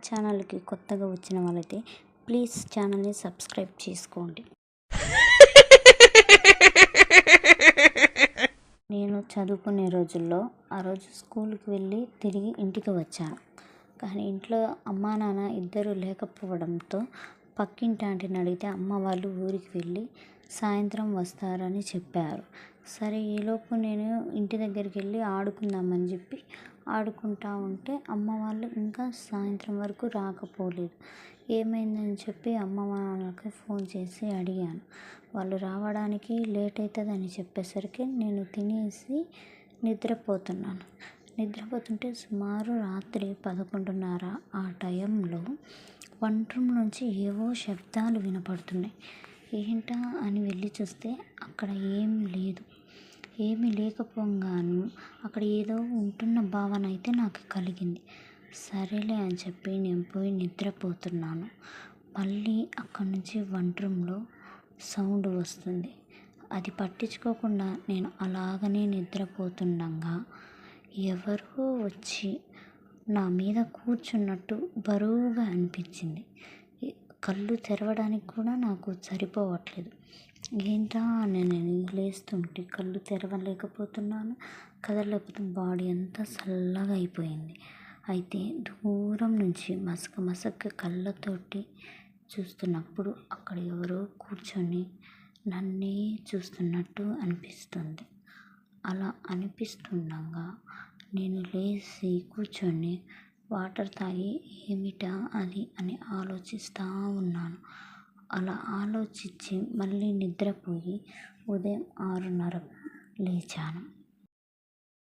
ఛానల్కి కొత్తగా వచ్చిన వాళ్ళైతే ప్లీజ్ ఛానల్ని సబ్స్క్రైబ్ చేసుకోండి. నేను చదువుకునే రోజుల్లో ఆ రోజు స్కూల్కి వెళ్ళి తిరిగి ఇంటికి వచ్చాను. కానీ ఇంట్లో అమ్మా నాన్న ఇద్దరు లేకపోవడంతో పక్కింటి ఆంటీని అడిగితే అమ్మ వాళ్ళు ఊరికి వెళ్ళి సాయంత్రం వస్తారని చెప్పారు. సరే ఈలోపు నేను ఇంటి దగ్గరికి వెళ్ళి ఆడుకుందామని చెప్పి ఆడుకుంటా ఉంటే అమ్మ వాళ్ళు ఇంకా సాయంత్రం వరకు రాకపోలేదు. ఏమైందని చెప్పి అమ్మ వాళ్ళకి ఫోన్ చేసి అడిగాను. వాళ్ళు రావడానికి లేట్ అవుతుందని చెప్పేసరికి నేను తినేసి నిద్రపోతున్నాను. నిద్రపోతుంటే సుమారు రాత్రి 11:30 ఆ టైంలో వంట రూమ్ నుంచి ఏవో శబ్దాలు వినపడుతున్నాయి. ఏంటా అని వెళ్ళి చూస్తే అక్కడ ఏం లేదు. ఏమీ లేకపోగాను అక్కడ ఏదో ఉంటున్న భావన అయితే నాకు కలిగింది. సరేలే అని చెప్పి నేను పోయి నిద్రపోతున్నాను. మళ్ళీ అక్కడి నుంచి వంట రూమ్లో సౌండ్ వస్తుంది. అది పట్టించుకోకుండా నేను అలాగనే నిద్రపోతుండగా ఎవరో వచ్చి నా మీద కూర్చున్నట్టు బరువుగా అనిపించింది. కళ్ళు తెరవడానికి కూడా నాకు సరిపోవట్లేదు. ఏంటా అని నేను లేస్తుంటే కళ్ళు తెరవలేకపోతున్నాను, కదలలేకపోతే బాడీ అంతా చల్లగా అయిపోయింది. అయితే దూరం నుంచి మసక కళ్ళతోటి చూస్తున్నప్పుడు అక్కడ ఎవరో కూర్చొని నన్నే చూస్తున్నట్టు అనిపిస్తుంది. అలా అనిపిస్తుండగా నేను లేచి కూర్చొని వాటర్ తాగి ఏమిటా అది అని ఆలోచిస్తూ ఉన్నాను. అలా ఆలోచించి మళ్ళీ నిద్రపోయి ఉదయం 6:30కు లేచాను.